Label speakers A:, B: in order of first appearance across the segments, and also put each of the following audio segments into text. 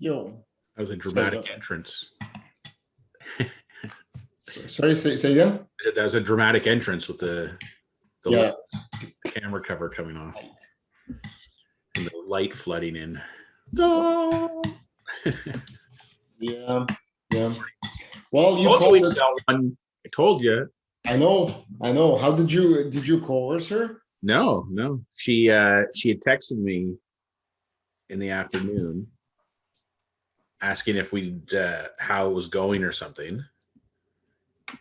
A: Yo.
B: That was a dramatic entrance.
A: Sorry, say again?
B: I said that was a dramatic entrance with the camera cover coming off. And the light flooding in. No.
A: Yeah. Well, you
B: called
A: it.
B: One. I told you.
A: I know. How did you coerce her?
B: No. She had texted me in the afternoon asking if how it was going or something.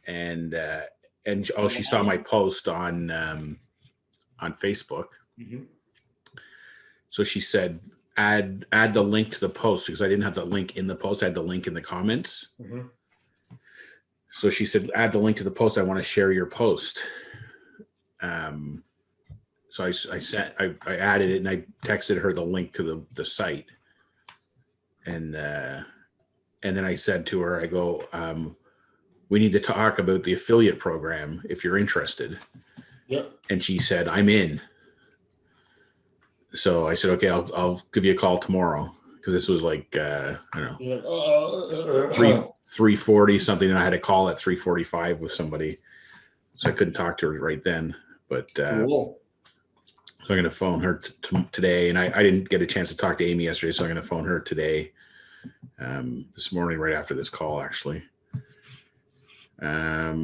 B: And she saw my post on Facebook. Mm-hmm. So she said, add the link to the post, because I didn't have the link in the post. I had the link in the comments. Mm-hmm. So she said, add the link to the post. I want to share your post. So I added it, and I texted her the link to the site. And then I said to her, I go, we need to talk about the affiliate program if you're interested.
A: Yep. And
B: she said, I'm in. So I said, okay, I'll give you a call tomorrow, because this was like I don't know, 3:40 something, and I had a call at 3:45 with somebody, so I couldn't talk to her right then. But
A: cool.
B: So I'm going to phone her today, and I didn't get a chance to talk to Amy yesterday, so I'm going to phone her today, this morning, right after this call, actually.
A: I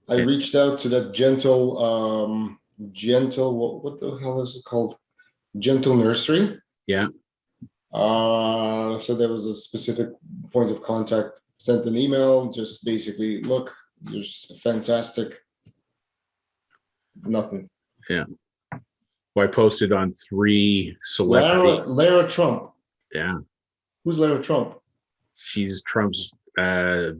A: reached out to that gentle, what the hell is it called? Gentle Nursery.
B: Yeah.
A: So there was a specific point of contact, sent an email, just basically, look, you're fantastic. Nothing.
B: Yeah. Well, I posted on 3 celebrities.
A: Lara Trump.
B: Yeah.
A: Who's Lara Trump?
B: She's Trump's daughter-in-law.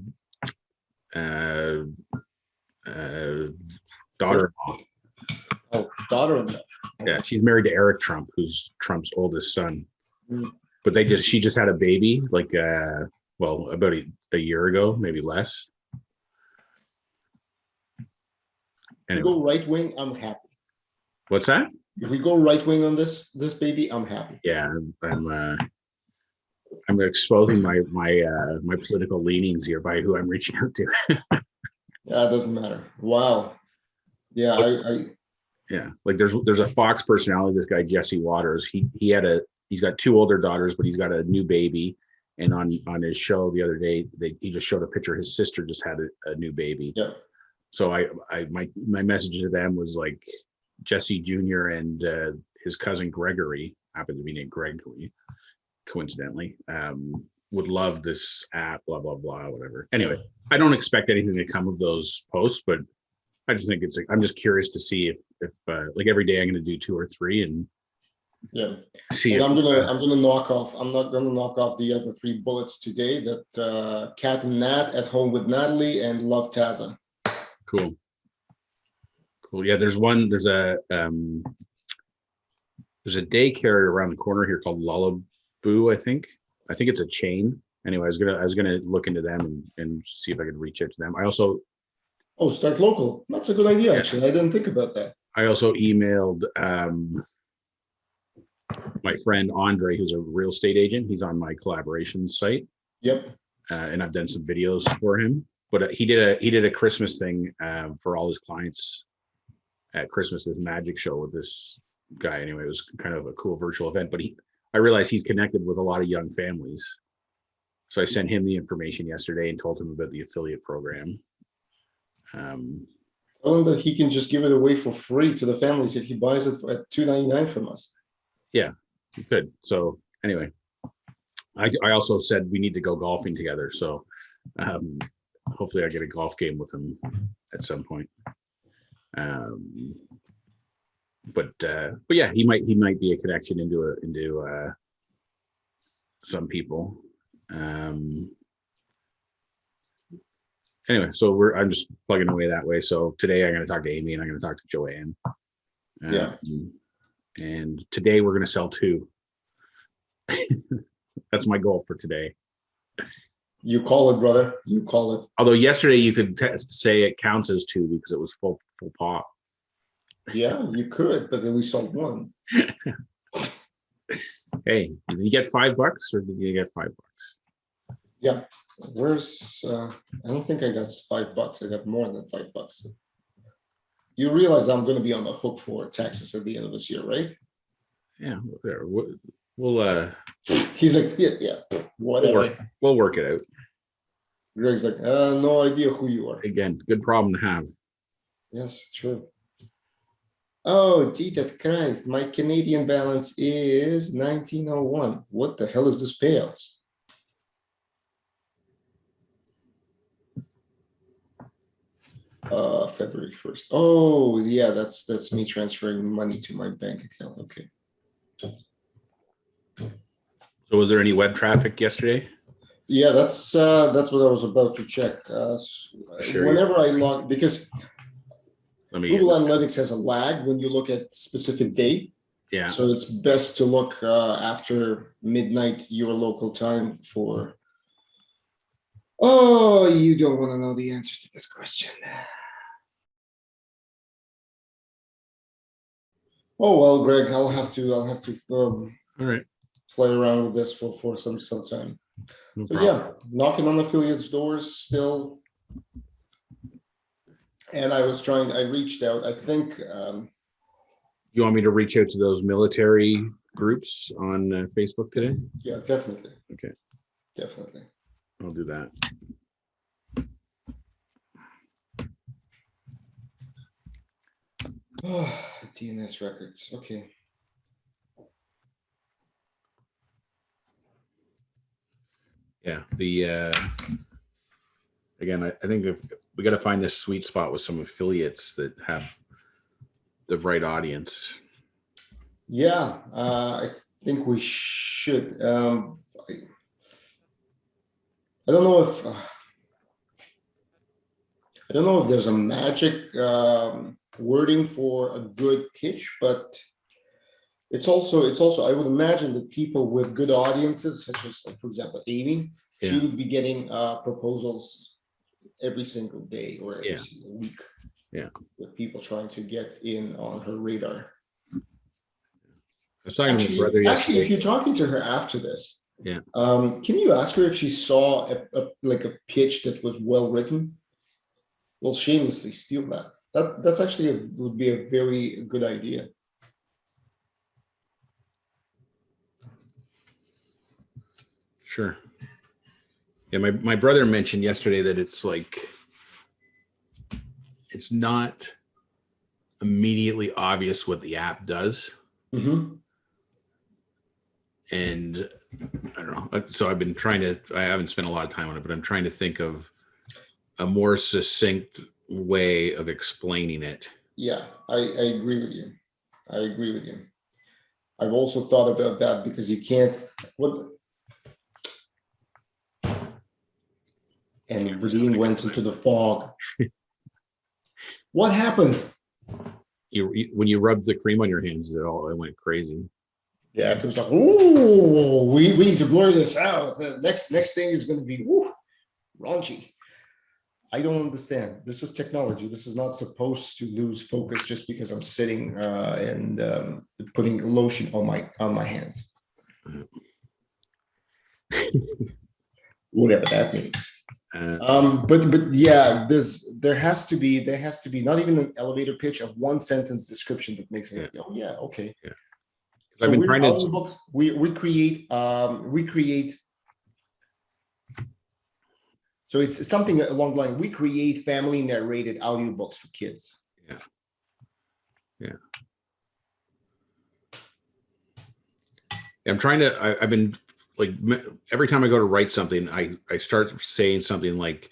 A: Oh, daughter-in-law.
B: Yeah, she's married to Eric Trump, who's Trump's oldest son. But she just had a baby, like about a year ago, maybe less.
A: Anyway. If we go right wing, I'm happy.
B: What's that?
A: If we go right wing on this baby, I'm happy.
B: Yeah, I'm exposing my political leanings here by who I'm reaching out to.
A: Yeah, it doesn't matter. Wow. Yeah,
B: yeah, like there's a Fox personality, this guy Jesse Waters. He's got 2 older daughters, but he's got a new baby. And on his show the other day, he just showed a picture. His sister just had a new baby.
A: Yeah.
B: So my message to them was like, Jesse Jr. and his cousin Gregory, happened to be named Gregory, coincidentally, would love this app, blah, blah, blah, whatever. Anyway, I don't expect anything to come of those posts, but I just think I'm just curious to see if like every day I'm going to do 2 or 3 and see.
A: And I'm gonna knock off. I'm not gonna knock off the other 3 bullets today. That Cat and Nat, At Home with Natalie, and Love Taza.
B: Cool. Yeah, there's a daycare around the corner here called Lullaboo. I think it's a chain. Anyway, I was gonna look into them and see if I could reach out to them. I also
A: start local. That's a good idea, actually. I didn't think about that.
B: I also emailed my friend Andre, who's a real estate agent. He's on my collaboration site.
A: Yep.
B: And I've done some videos for him. But he did a Christmas thing for all his clients at Christmas, this magic show with this guy. Anyway, it was kind of a cool virtual event. But I realized he's connected with a lot of young families. So I sent him the information yesterday and told him about the affiliate program.
A: Tell him that he can just give it away for free to the families if he buys it at $2.99 from us.
B: Yeah, you could. So anyway, I also said we need to go golfing together. So hopefully I get a golf game with him at some point. But yeah, he might be a connection into some people. Anyway, so I'm just plugging away that way. So today I'm going to talk to Amy and I'm going to talk to Joanne. And today we're going to sell 2. That's my goal for today.
A: You call it, brother. You call it.
B: Although yesterday you could say it counts as 2 because it was full pop.
A: Yeah, you could, but then we sold 1.
B: Hey, did you get $5 or did you get $5?
A: Yeah. Where's I don't think I got $5. I got more than $5. You realize I'm going to be on the hook for taxes at the end of this year, right?
B: Yeah, there. We'll
A: He's like, yeah, whatever.
B: we'll work it out.
A: Greg's like, no idea who you are.
B: Again, good problem to have.
A: Yes, true. Oh, Jesus Christ, my Canadian balance is 1901. What the hell is this payouts? February 1st. Oh, yeah, that's me transferring money to my bank account. Okay.
B: So was there any web traffic yesterday?
A: Yeah, that's what I was about to check.
B: Sure.
A: Whenever I log, because
B: Let me.
A: Google Analytics has a lag when you look at specific date.
B: Yeah.
A: So it's best to look after midnight your local time for. Oh, you don't want to know the answer to this question. Oh well, Greg, I'll have to
B: All right.
A: play around with this for some time.
B: No
A: So
B: problem.
A: yeah, knocking on affiliates' doors still. And I reached out. I think
B: You want me to reach out to those military groups on Facebook today?
A: yeah, definitely.
B: Okay.
A: Definitely.
B: I'll do that.
A: DNS records. Okay.
B: Yeah. The again, I think if we got to find this sweet spot with some affiliates that have the right audience.
A: Yeah, I think we should. I don't know if there's a magic wording for a good pitch, but it's also I would imagine that people with good audiences, such as, like, for example, Amy, she would be getting proposals every single day or every single week.
B: Yeah,
A: with people trying to get in on her radar.
B: I was talking to my brother yesterday.
A: If you're talking to her after this,
B: yeah,
A: can you ask her if she saw a pitch that was well written? We'll shamelessly steal that. That's actually would be a very good idea.
B: Sure. Yeah, my brother mentioned yesterday that it's like it's not immediately obvious what the app does.
A: Mm-hmm.
B: And I don't know. So I've been I haven't spent a lot of time on it, but I'm trying to think of a more succinct way of explaining it.
A: Yeah, I agree with you. I've also thought about that because you can't. And Vadim went into the fog. What happened?
B: When you rubbed the cream on your hands, it went crazy.
A: Yeah, it was like, ooh, we need to blur this out. The next thing is going to be raunchy. I don't understand. This is technology. This is not supposed to lose focus just because I'm sitting and putting lotion on my hands. Whatever that means. But yeah, there has to be not even an elevator pitch of one sentence description that makes it. Oh yeah, okay.
B: Yeah.
A: So
B: I've been trying to.
A: Books, we create. So it's something along the line. We create family narrated audiobooks for kids.
B: Yeah. Yeah. I'm trying to. I've been like every time I go to write something, I start saying something like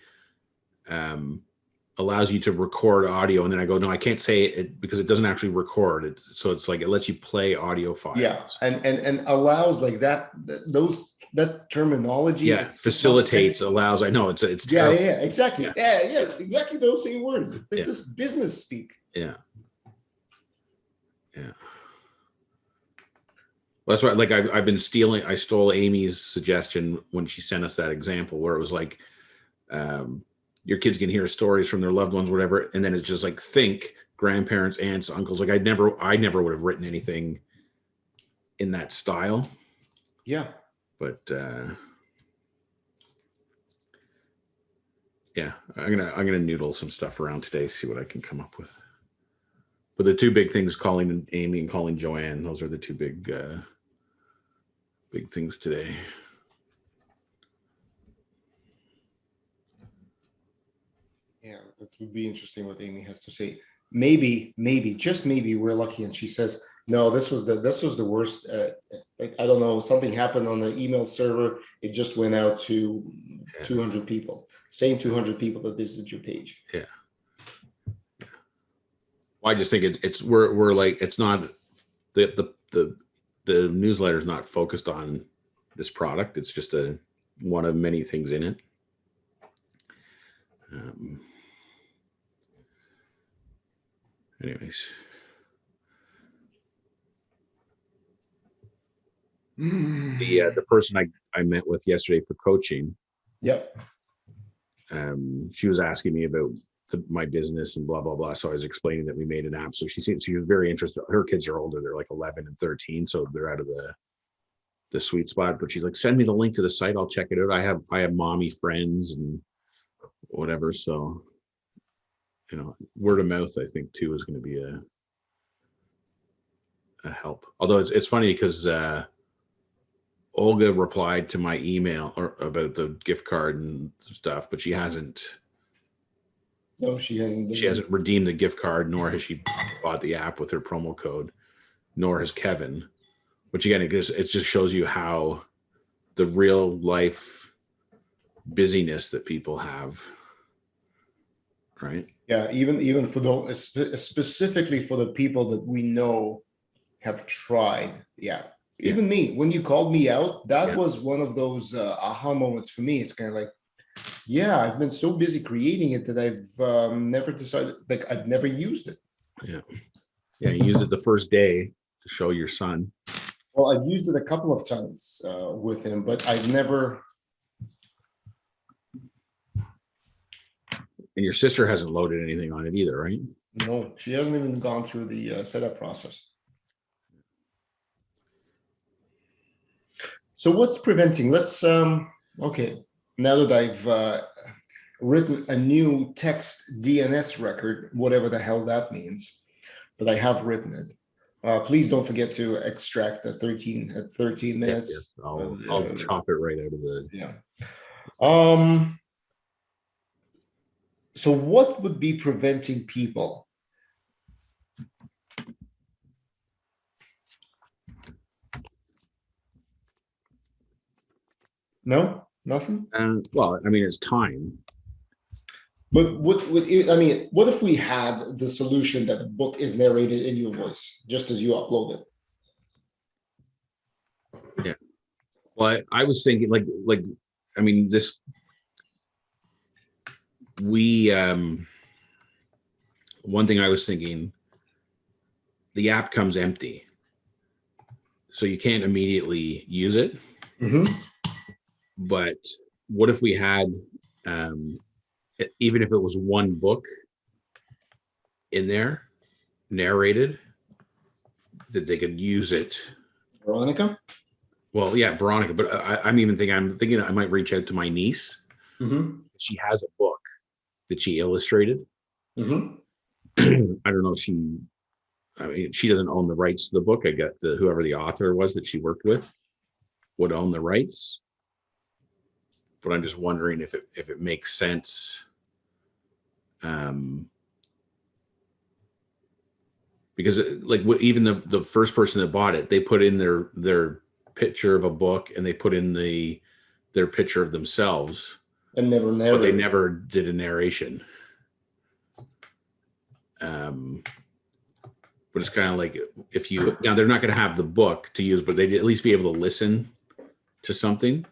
B: allows you to record audio, and then I go, no, I can't say it because it doesn't actually record it. So it's like it lets you play audio files.
A: Yeah, and allows like that terminology.
B: Yeah, facilitates, allows. I know it's
A: yeah, exactly. Yeah, exactly those same words. It's just business speak.
B: Yeah. Yeah. Well, that's right. Like I stole Amy's suggestion when she sent us that example where it was like, your kids can hear stories from their loved ones, whatever. And then it's just like, think grandparents, aunts, uncles. Like I never would have written anything in that style.
A: Yeah.
B: But yeah, I'm gonna noodle some stuff around today, see what I can come up with. But the two big things, calling Amy and calling Joanne, those are the two big things today.
A: Yeah, it would be interesting what Amy has to say. Maybe, just maybe we're lucky, and she says, no, this was the worst. I don't know, something happened on the email server. It just went out to 200 people. Same 200 people that visited your page.
B: Yeah. Well, I just think we're like, it's not the newsletter is not focused on this product. It's just one of many things in it. Anyways. The person I met with yesterday for coaching.
A: Yep.
B: She was asking me about my business and blah, blah, blah. So I was explaining that we made an app. So she was very interested. Her kids are older. They're like 11 and 13. So they're out of the sweet spot, but she's like, send me the link to the site. I'll check it out. I have mommy friends and whatever. So, word of mouth, I think too, is going to be a help. Although it's funny because, Olga replied to my email about the gift card and stuff, but she hasn't.
A: No, she hasn't.
B: She hasn't redeemed the gift card, nor has she bought the app with her promo code, nor has Kevin. Which again, it just shows you how the real life busyness that people have, right?
A: Yeah, even for those, specifically for the people that we know have tried. Yeah. Even me, when you called me out, that was one of those aha moments for me. It's kind of like, yeah, I've been so busy creating it that I've never decided, like I've never used it.
B: Yeah. Yeah, you used it the first day to show your son.
A: Well, I've used it a couple of times with him, but I've never.
B: And your sister hasn't loaded anything on it either, right?
A: No, she hasn't even gone through the setup process. So what's preventing? Let's, okay, now that I've written a new text DNS record, whatever the hell that means, but I have written it. Please don't forget to extract the 13 minutes.
B: Yeah. I'll chop it right out of the.
A: Yeah. So what would be preventing people? No, nothing.
B: Well, I mean, it's time.
A: But what if we had the solution that the book is narrated in your voice, just as you upload it?
B: Yeah. Well, I was thinking like, I mean, one thing I was thinking, the app comes empty, so you can't immediately use it.
A: Mm-hmm.
B: But what if we had, even if it was one book in there, narrated, that they could use it.
A: Veronica?
B: Well, yeah, Veronica. But I'm thinking I might reach out to my niece.
A: Mm-hmm.
B: She has a book that she illustrated.
A: Mm-hmm.
B: I don't know if she doesn't own the rights to the book. I got whoever the author was that she worked with would own the rights. But I'm just wondering if it makes sense. Because even the first person that bought it, they put in their picture of a book and they put in their picture of themselves.
A: And never narrated.
B: But they never did a narration. But it's kind of like now they're not going to have the book to use, but they'd at least be able to listen to something.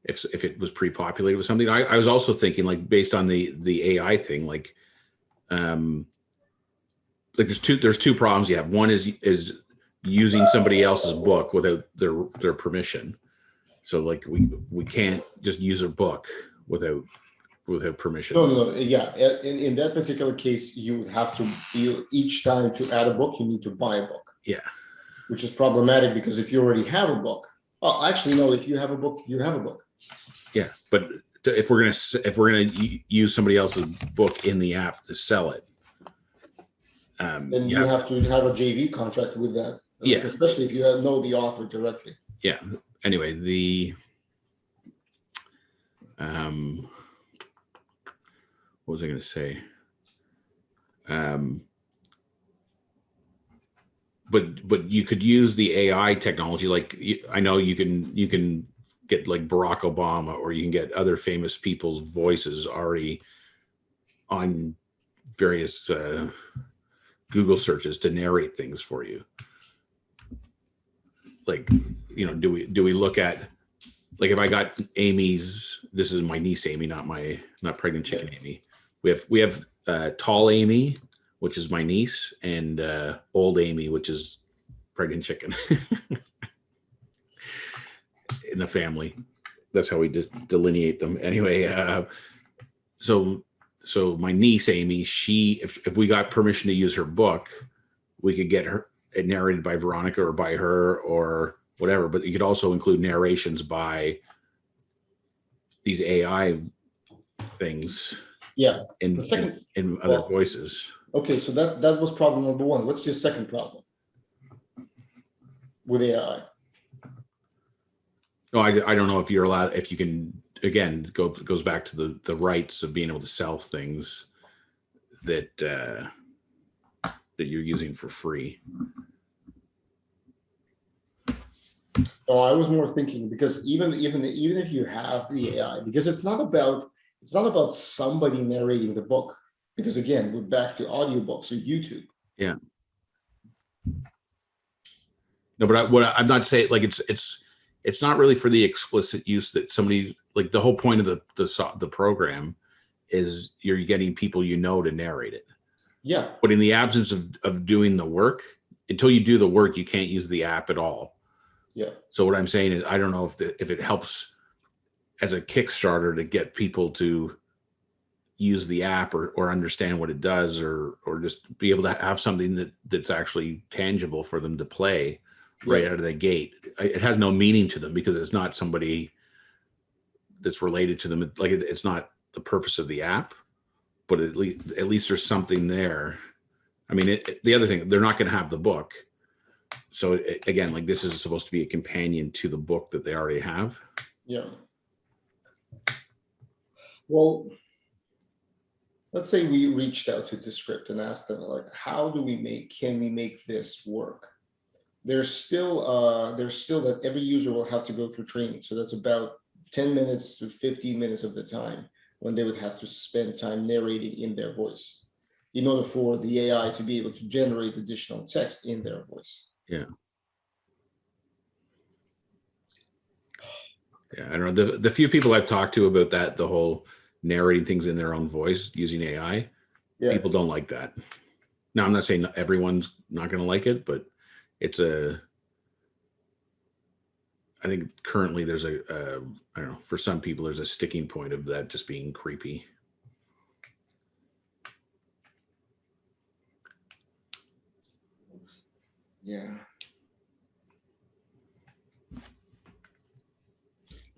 B: If it was pre-populated with something, I was also thinking, like, based on the AI thing, like there's two problems you have. One is using somebody else's book without their permission. So like we can't just use a book without permission.
A: No. Yeah, in that particular case, you have to each time to add a book, you need to buy a book.
B: Yeah.
A: which is problematic because if you already have a book, oh, actually, no, if you have a book, you have a book.
B: Yeah, but if we're gonna use somebody else's book in the app to sell it,
A: Then you
B: yeah,
A: have to have a JV contract with that.
B: Yeah.
A: Like, especially if you know the author directly.
B: yeah. Anyway, what was I going to say? But you could use the AI technology. Like I know you can get like Barack Obama, or you can get other famous people's voices already on various Google searches to narrate things for you. Like, do we look at, like, if I got Amy's, this is my niece Amy, not pregnant chicken Amy. We have tall Amy, which is my niece, and old Amy, which is pregnant chicken. In the family, that's how we delineate them. Anyway, so my niece Amy, if we got permission to use her book, we could get her it narrated by Veronica or by her or whatever. But you could also include narrations by these AI things.
A: Yeah.
B: In other voices.
A: Okay, so that was problem number one. What's your second problem with AI?
B: No, I don't know if you're allowed, if you can, again, goes back to the rights of being able to sell things that you're using for free.
A: No, I was more thinking, because even if you have the AI, because it's not about somebody narrating the book, because again, we're back to audiobooks or YouTube.
B: Yeah. No, but I'm not saying, like, it's not really for the explicit use that somebody, like, the whole point of the program is you're getting people to narrate it.
A: Yeah.
B: But in the absence of doing the work, until you do the work, you can't use the app at all.
A: Yeah.
B: So what I'm saying is, I don't know if it helps as a Kickstarter to get people to use the app or understand what it does, or just be able to have something that's actually tangible for them to play right out of the gate. It has no meaning to them because it's not somebody that's related to them. Like, it's not the purpose of the app, but at least there's something there. I mean, the other thing, they're not going to have the book. So again, like, this is supposed to be a companion to the book that they already have.
A: Yeah. Well, let's say we reached out to Descript and asked them, like, how can we make this work? There's still that every user will have to go through training. So that's about 10 minutes to 15 minutes of the time when they would have to spend time narrating in their voice in order for the AI to be able to generate additional text in their voice.
B: Yeah. Yeah, I don't know. The few people I've talked to about that, the whole narrating things in their own voice using AI, people don't like that. Now, I'm not saying everyone's not going to like it, but I think currently there's I don't know, for some people there's a sticking point of that just being creepy.
A: Yeah.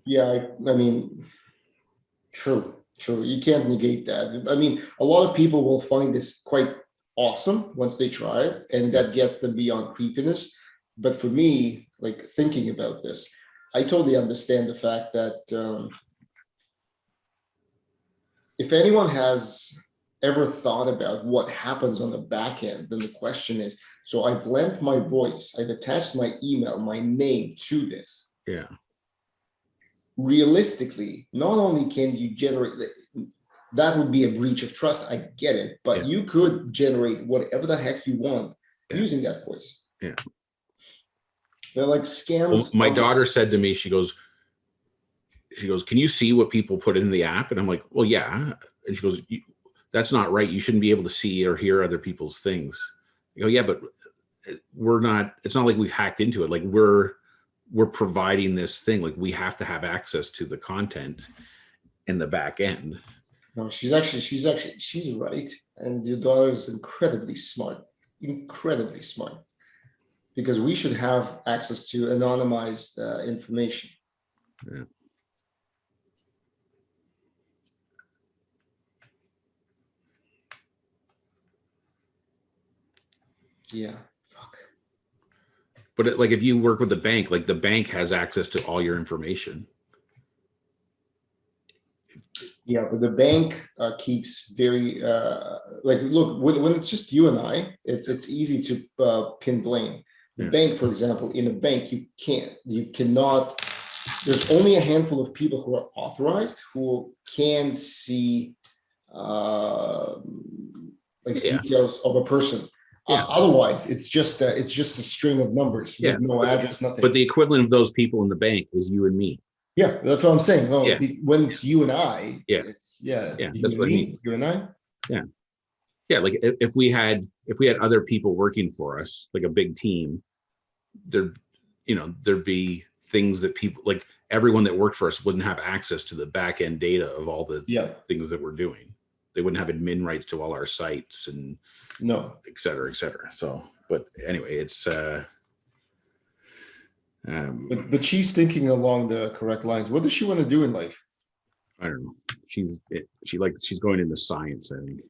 A: Yeah, I mean, true. You can't negate that. I mean, a lot of people will find this quite awesome once they try it, and that gets them beyond creepiness. But for me, like, thinking about this, I totally understand the fact that if anyone has ever thought about what happens on the back end, then the question is, so I've lent my voice, I've attached my email, my name to this.
B: Yeah.
A: Realistically, not only can you generate, that would be a breach of trust, I get it, but you could generate whatever the heck you want using that voice.
B: Yeah.
A: They're like scams.
B: Well, my daughter said to me, she goes, can you see what people put in the app? And I'm like, well, yeah. And she goes, that's not right. You shouldn't be able to see or hear other people's things. I go, yeah, but it's not like we've hacked into it. Like, we're providing this thing. Like, we have to have access to the content in the back end.
A: No, she's right. And your daughter is incredibly smart. because we should have access to anonymized information.
B: Yeah.
A: Yeah. Fuck.
B: But like if you work with the bank, like the bank has access to all your information.
A: Yeah, but the bank keeps very like, look, when it's just you and I, it's easy to pin blame. The bank, for example, in a bank, you cannot. There's only a handful of people who are authorized who can see like details of a person. Otherwise, it's just a string of numbers with no address, nothing.
B: But the equivalent of those people in the bank is you and me.
A: Yeah, that's what I'm saying. Well, when it's you and I, it's
B: that's what I mean.
A: You and I.
B: Yeah. Like if we had other people working for us, like a big team, there'd be things that people, like everyone that worked for us wouldn't have access to the back end data of all the things that we're doing. They wouldn't have admin rights to all our sites and et cetera, et cetera. So, but anyway, it's
A: but she's thinking along the correct lines. What does she want to do in life?
B: I don't know. She's going into science, I think.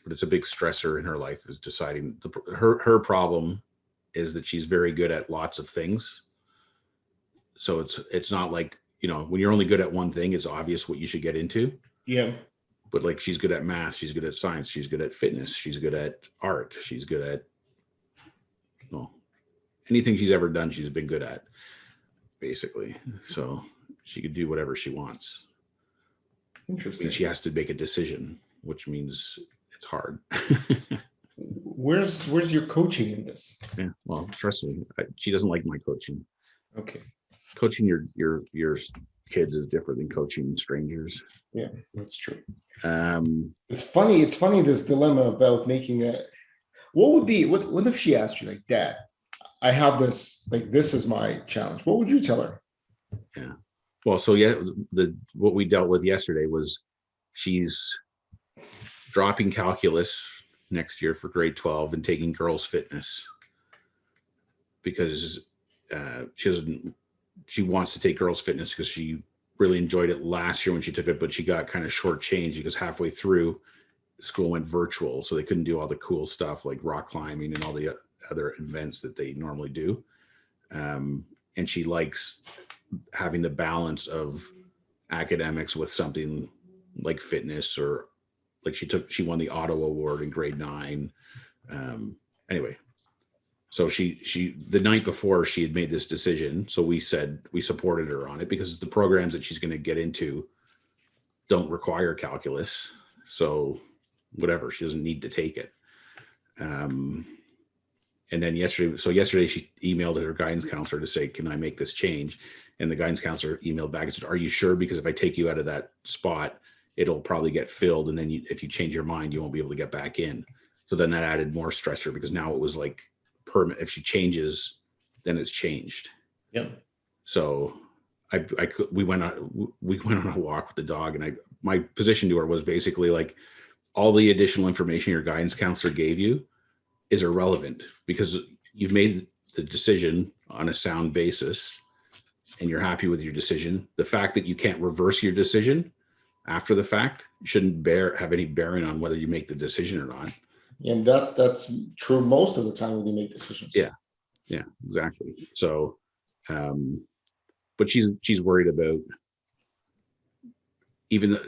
B: But it's a big stressor in her life, is deciding. Her problem is that she's very good at lots of things. So it's not like, when you're only good at one thing, it's obvious what you should get into.
A: Yeah.
B: But like, she's good at math, she's good at science, she's good at fitness, she's good at art, she's good at anything she's ever done, she's been good at, basically. So she could do whatever she wants.
A: Interesting.
B: And she has to make a decision, which means it's hard.
A: Where's your coaching in this?
B: Yeah, well, trust me, she doesn't like my coaching.
A: Okay.
B: Coaching your kids is different than coaching strangers.
A: Yeah, that's true. It's funny this dilemma about making a. What if she asked you, like, Dad, I have this, like, this is my challenge, what would you tell her?
B: Yeah, well, so what we dealt with yesterday was she's dropping calculus next year for grade 12 and taking girls fitness because she wants to take girls fitness because she really enjoyed it last year when she took it, but she got kind of shortchanged because halfway through school went virtual, so they couldn't do all the cool stuff like rock climbing and all the other events that they normally do. And she likes having the balance of academics with something like fitness, or like she won the Otto Award in grade 9. Anyway, so she the night before she had made this decision, so we said we supported her on it because the programs that she's going to get into don't require calculus, so whatever, she doesn't need to take it. And then yesterday she emailed her guidance counselor to say, can I make this change? And the guidance counselor emailed back and said, are you sure? Because if I take you out of that spot, it'll probably get filled, and then if you change your mind, you won't be able to get back in. So then that added more stressor, because now it was like permanent. If she changes, then it's changed.
A: Yep.
B: So we went on a walk with the dog, and my position to her was basically like, all the additional information your guidance counselor gave you is irrelevant because you've made the decision on a sound basis and you're happy with your decision. The fact that you can't reverse your decision after the fact shouldn't have any bearing on whether you make the decision or not.
A: And that's true most of the time when you make decisions.
B: Yeah, exactly. So, but she's worried about, even,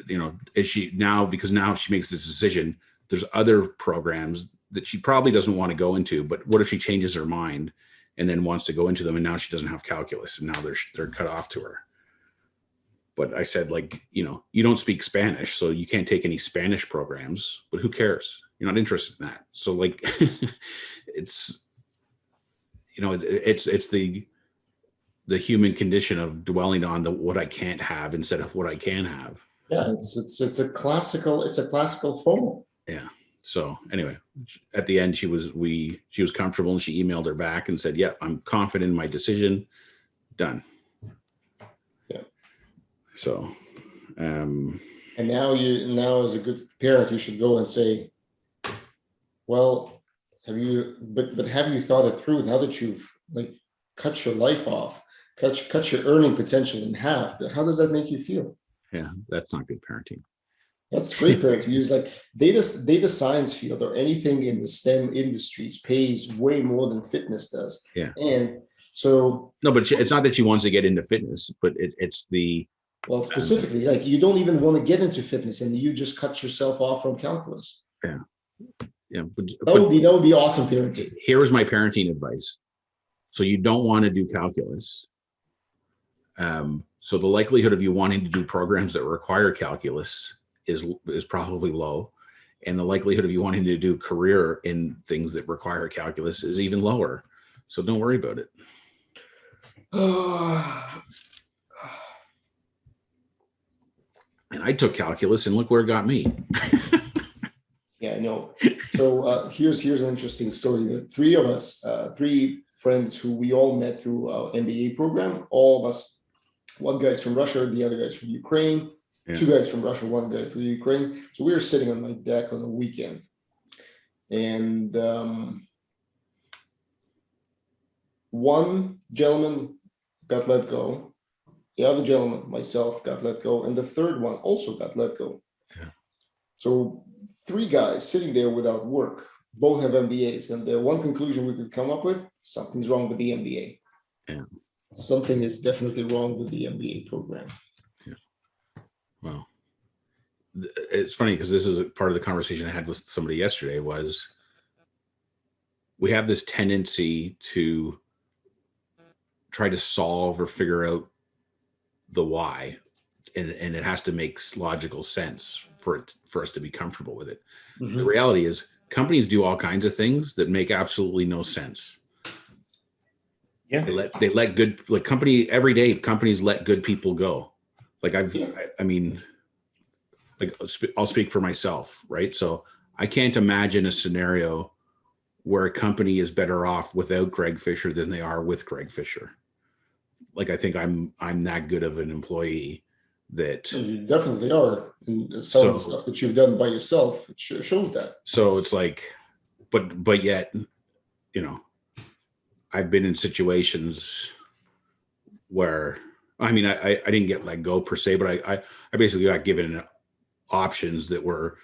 B: is she now, because now she makes this decision, there's other programs that she probably doesn't want to go into, but what if she changes her mind and then wants to go into them, and now she doesn't have calculus, and now they're cut off to her. But I said, like, you don't speak Spanish, so you can't take any Spanish programs, but who cares? You're not interested in that. So like, it's the human condition of dwelling on what I can't have instead of what I can have.
A: Yeah, it's a classical FOMO.
B: Yeah. So anyway, at the end, she was comfortable, and she emailed her back and said, "Yeah, I'm confident in my decision. Done."
A: Yeah.
B: So,
A: and now as a good parent, you should go and say, "Well, But have you thought it through now that you've like cut your life off, cut your earning potential in half? How does that make you feel?
B: Yeah, that's not good parenting.
A: That's great parenting. Use like data science field or anything in the STEM industries pays way more than fitness does.
B: Yeah.
A: And so
B: no, but it's not that she wants to get into fitness, but it's the
A: well, specifically, like you don't even want to get into fitness, and you just cut yourself off from calculus.
B: yeah.
A: That would be awesome parenting.
B: Here's my parenting advice. So you don't want to do calculus. So the likelihood of you wanting to do programs that require calculus is probably low, and the likelihood of you wanting to do career in things that require calculus is even lower. So don't worry about it. And I took calculus, and look where it got me.
A: Yeah, I know. So here's an interesting story. The three of us, three friends who we all met through our MBA program, all of us, one guy's from Russia, the other guy's from Ukraine, two guys from Russia, one guy from Ukraine. So we were sitting on my deck on a weekend. And one gentleman got let go. The other gentleman, myself, got let go. And the third one also got let go. Yeah. So three guys sitting there without work, both have MBAs. And the one conclusion we could come up with, something's wrong with the MBA.
B: Yeah.
A: Something is definitely wrong with the MBA program.
B: Yeah. Well, it's funny because this is a part of the conversation I had with somebody yesterday was we have this tendency to try to solve or figure out the why, and it has to make logical sense for us to be comfortable with it. Mm-hmm. The reality is companies do all kinds of things that make absolutely no sense. Yeah, they let good, like every day companies let good people go. Like I mean, like I'll speak for myself, right? So I can't imagine a scenario where a company is better off without Greg Fisher than they are with Greg Fisher. Like I think I'm that good of an employee that
A: you definitely are. And some of the stuff that you've done by yourself, it shows that.
B: So it's like, but yet, you know, I've been in situations where, I mean, I didn't get let go per se, but I basically got given options that were,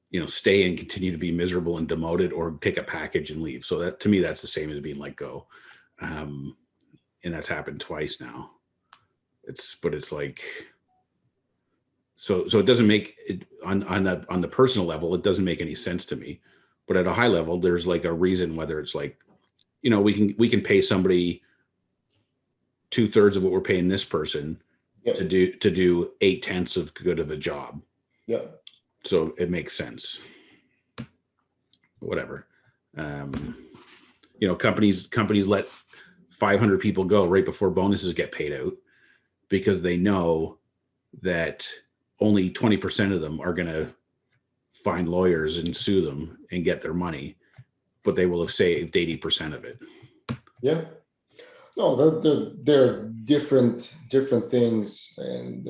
B: you know, stay and continue to be miserable and demoted, or take a package and leave. So that, to me, that's the same as being let go. And that's happened twice now. It's like, so it doesn't make it on the personal level, it doesn't make any sense to me. But at a high level, there's like a reason, whether it's like, you know, we can pay somebody 2/3 of what we're paying this person to do 8/10 of good of a job.
A: Yeah.
B: So it makes sense. Whatever. You know, companies let 500 people go right before bonuses get paid out because they know that only 20% of them are going to find lawyers and sue them and get their money, but they will have saved 80% of it.
A: Yeah. No, they're different things, and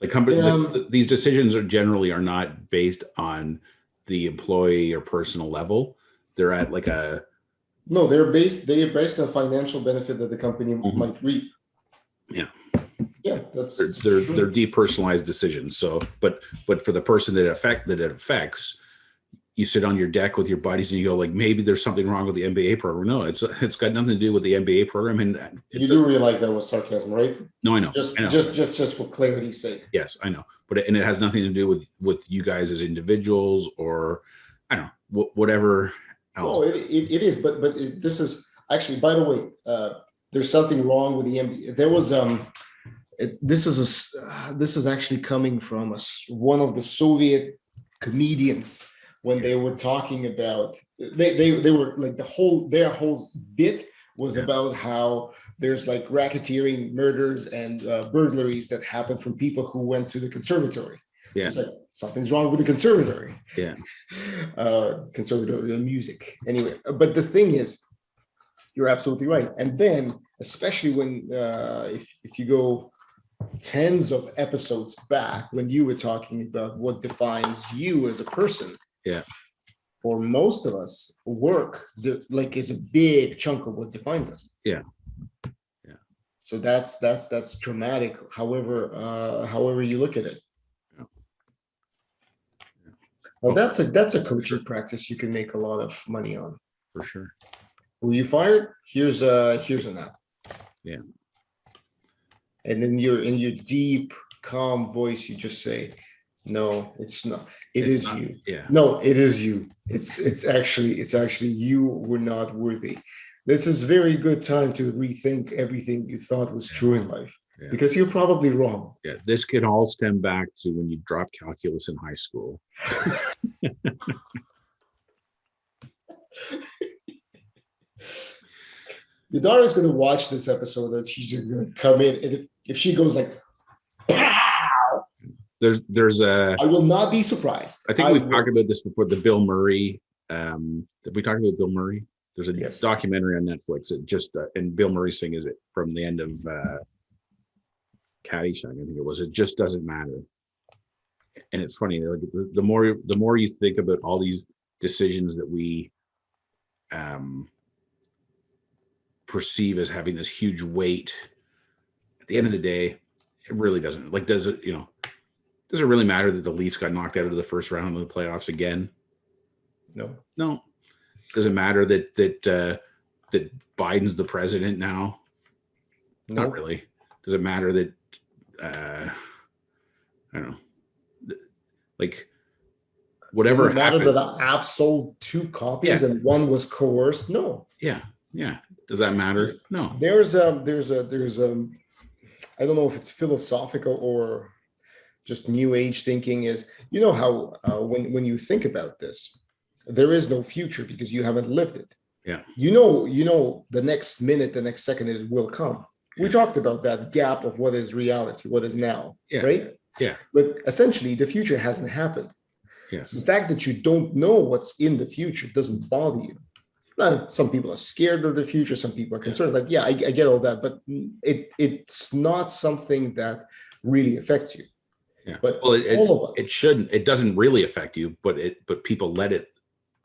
B: the company, these decisions are generally not based on the employee or personal level. They're at like
A: they're based on financial benefit that the company might reap.
B: Yeah.
A: Yeah,
B: they're depersonalized decisions. So, but for the person that it affects, you sit on your deck with your buddies and you go like, maybe there's something wrong with the MBA program. No, it's got nothing to do with the MBA program. And
A: you do realize that was sarcasm, right?
B: No, I know.
A: Just for clarity's sake.
B: Yes, I know. But it has nothing to do with you guys as individuals, or I don't know, whatever else.
A: No, it is. But this is actually, by the way, there's something wrong with the MBA. There was this is actually coming from one of the Soviet comedians when they were talking about they were like their whole bit was about how there's like racketeering, murders, and burglaries that happen from people who went to the conservatory. Yeah. So it's like something's wrong with the conservatory.
B: Yeah.
A: Conservatory music. Anyway, but the thing is, you're absolutely right. And then, especially when if you go tens of episodes back when you were talking about what defines you as a person.
B: Yeah.
A: For most of us, work like is a big chunk of what defines us.
B: Yeah.
A: So that's dramatic. However you look at it.
B: Yeah.
A: Well, that's a coaching practice you can make a lot of money on.
B: For sure.
A: Were you fired? Here's an app.
B: Yeah.
A: And then in your deep, calm voice, you just say, "No, it's not. It's is not, you.
B: Yeah.
A: No, it is you. It's actually you were not worthy." This is very good time to rethink everything you thought was true in life, because you're probably wrong.
B: Yeah, this could all stem back to when you dropped calculus in high school.
A: Your daughter's going to watch this episode, that she's going to come in, and if she goes like, "Pow!"
B: There's a.
A: I will not be surprised.
B: I think we've talked about this before. The Bill Murray. Did we talk about Bill Murray? There's a documentary on Netflix that just and Bill Murray's thing is it from the end of Caddyshack, I think it was. It just doesn't matter, and it's funny. Like the more you think about all these decisions that we perceive as having this huge weight, at the end of the day, it really doesn't. Like, does it? Does it really matter that the Leafs got knocked out of the first round of the playoffs again? No. Does it matter that Biden's the president now?
A: No.
B: Not really. Does it matter that I don't know, like whatever
A: Does it matter
B: happened?
A: that the app sold 2 copies and one was coerced? No.
B: Yeah. Does that matter? No.
A: There's I don't know if it's philosophical or just new age thinking. Is how when you think about this, there is no future because you haven't lived it.
B: Yeah.
A: The next minute, the next second it will come. We talked about that gap of what is reality, what is now, right?
B: Yeah.
A: But essentially, the future hasn't happened.
B: Yes.
A: The fact that you don't know what's in the future doesn't bother you. Now, some people are scared of the future. Some people are concerned. Like, I get all that, but it's not something that really affects you.
B: Yeah.
A: But
B: it shouldn't. It doesn't really affect you, but people let it.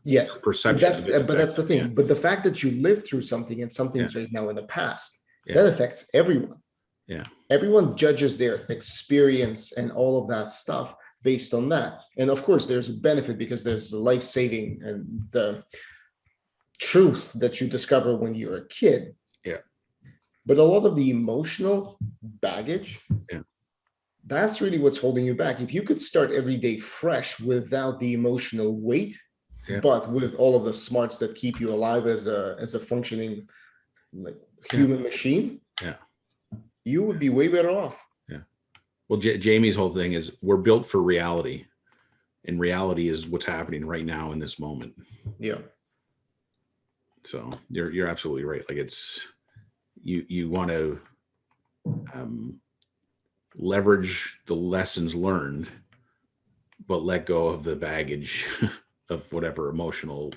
A: Yes.
B: Perception.
A: But that's the thing. Yeah. But the fact that you lived through something and something's right now in the past, that affects everyone.
B: Yeah.
A: Everyone judges their experience and all of that stuff based on that. And of course, there's a benefit because there's life-saving and the truth that you discover when you're a kid.
B: Yeah.
A: But a lot of the emotional baggage, that's really what's holding you back. If you could start every day fresh without the emotional weight, but with all of the smarts that keep you alive as a functioning human machine, you would be way better off.
B: Yeah. Well, Jamie's whole thing is we're built for reality, and reality is what's happening right now in this moment.
A: Yeah.
B: So you're absolutely right. Like it's you want to leverage the lessons learned, but let go of the baggage of whatever emotional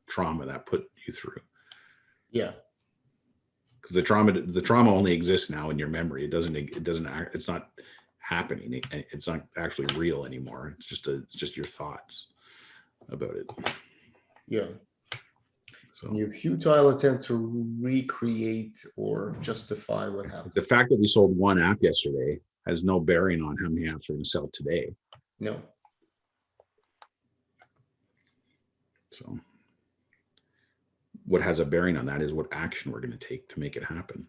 B: trauma that put you through.
A: Yeah.
B: Because the trauma only exists now in your memory. It's not happening. It's not actually real anymore. It's just your thoughts about it.
A: Yeah.
B: So
A: your futile attempt to recreate or justify what happened.
B: The fact that we sold 1 app yesterday has no bearing on how many apps we're going to sell today.
A: No.
B: So what has a bearing on that is what action we're going to take to make it happen.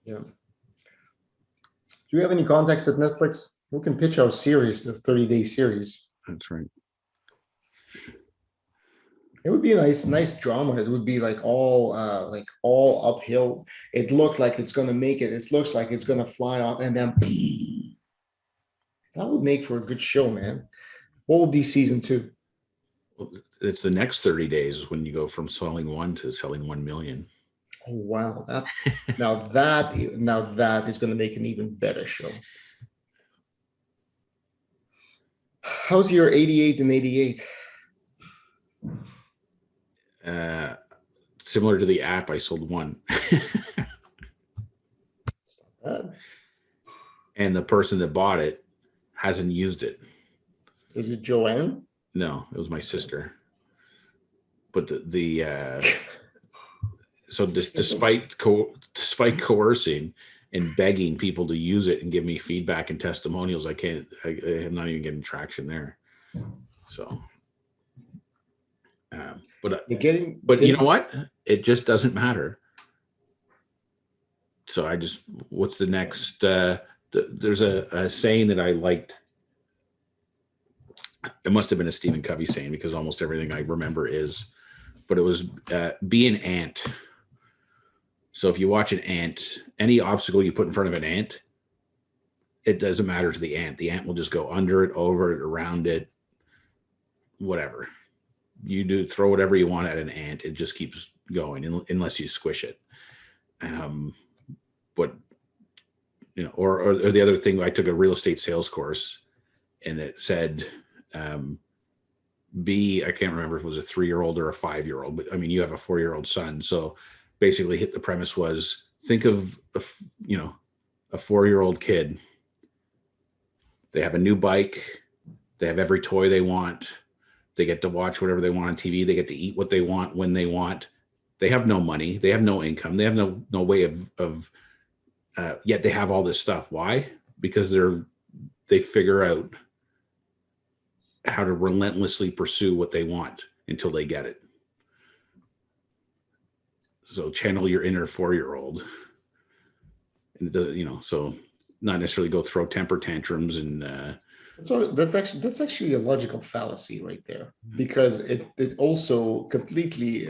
A: Yeah. Do you have any contacts at Netflix? We can pitch our series, the 30-day series.
B: That's right.
A: It would be a nice drama. It would be all uphill. It looks like it's going to make it. It looks like it's going to fly off, and then that would make for a good show, man. What would be season 2?
B: Well, it's the next 30 days when you go from selling 1 to selling 1 million.
A: Oh wow! Now that is going to make an even better show. How's your 88 and 88?
B: Similar to the app, I sold 1. and the person that bought it hasn't used it.
A: Is it Joanne?
B: No, it was my sister. But so despite coercing and begging people to use it and give me feedback and testimonials, I'm not even getting traction there. So, but you know what? It just doesn't matter. So what's the next? There's a saying that I liked. It must have been a Stephen Covey saying, because almost everything I remember is, but it was be an ant. So if you watch an ant, any obstacle you put in front of an ant, it doesn't matter to the ant. The ant will just go under it, over it, around it, whatever. You do throw whatever you want at an ant, it just keeps going unless you squish it. But you know, or the other thing, I took a real estate sales course, and it said, I can't remember if it was a 3-year-old or a 5-year-old, but I mean, you have a 4-year-old son. So basically the premise was, think of a 4-year-old kid. They have a new bike. They have every toy they want. They get to watch whatever they want on TV. They get to eat what they want when they want. They have no money. They have no income. They have no way of yet they have all this stuff. Why? Because they figure out how to relentlessly pursue what they want until they get it. So channel your inner 4-year-old, and so not necessarily go throw temper tantrums and.
A: So that's actually a logical fallacy right there, because it also completely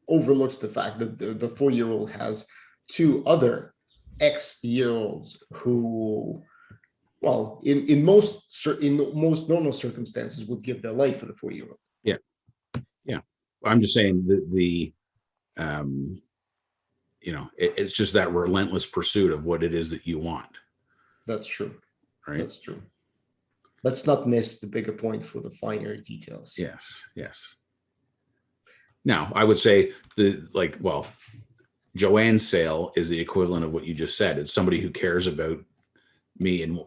A: overlooks the fact that the 4-year-old has 2 other X-year-olds who, well, in most normal circumstances, would give their life for the 4-year-old.
B: Yeah. I'm just saying that it's just that relentless pursuit of what it is that you want.
A: That's true.
B: Right.
A: That's true. Let's not miss the bigger point for the finer details.
B: Yes. Now, I would say Joanne's sale is the equivalent of what you just said. It's somebody who cares about me and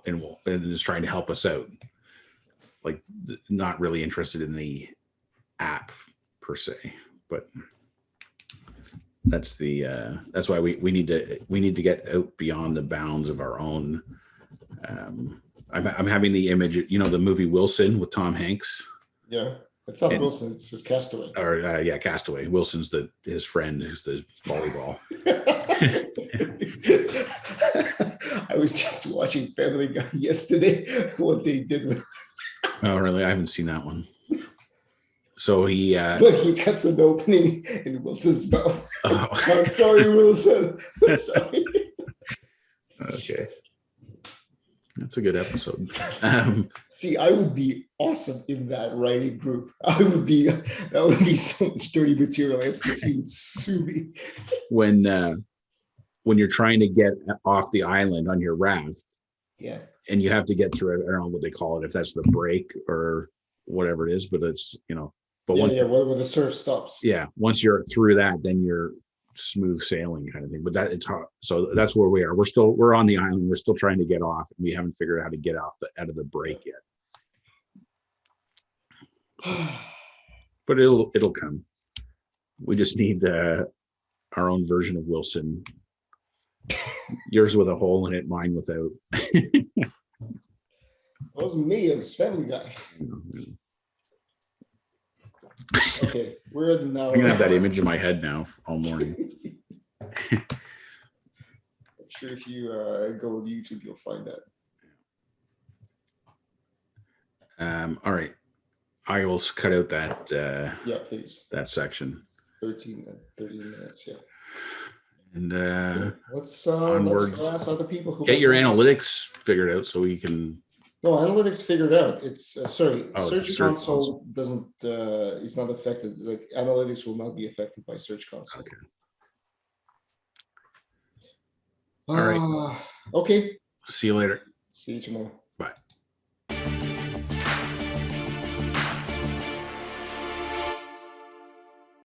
B: is trying to help us out. Like, not really interested in the app per se, but that's why we need to get out beyond the bounds of our own. I'm having the image, the movie Wilson with Tom Hanks.
A: Yeah, it's not Wilson, it's his Castaway.
B: Or Castaway. Wilson's his friend who's the volleyball.
A: I was just watching Family Guy yesterday, what they did with.
B: Oh, really? I haven't seen that one. So he
A: cuts an opening in Wilson's mouth. Oh. I'm sorry, Wilson. I'm sorry.
B: Okay. That's a good episode.
A: See, I would be awesome in that writing group. That would be so much dirty material. FCC would sue me.
B: When you're trying to get off the island on your raft,
A: yeah,
B: and you have to get through, I don't know what they call it, if that's the break or whatever it is, but it's but
A: when the surf stops.
B: Yeah, once you're through that, then you're smooth sailing kind of thing. But it's hard. So that's where we are. We're on the island. We're still trying to get off, and we haven't figured out how to get out of the break yet. So, but it'll come. We just need our own version of Wilson. Yours with a hole in it, mine without.
A: It wasn't me, it was Family Guy. Okay, we're at now.
B: I'm gonna have that image in my head now all morning.
A: I'm sure if you go to YouTube, you'll find that.
B: All right, I will cut out that.
A: Yeah, please.
B: That section.
A: 13 minutes. Yeah.
B: And
A: let's harass other people who
B: get your analytics figured out so we can.
A: No, analytics figured out. It's Search
B: Console
A: Console doesn't. It's not affected. Like, analytics will not be affected by Search Console.
B: Okay. All right.
A: Okay.
B: See you later.
A: See you tomorrow.
B: Bye.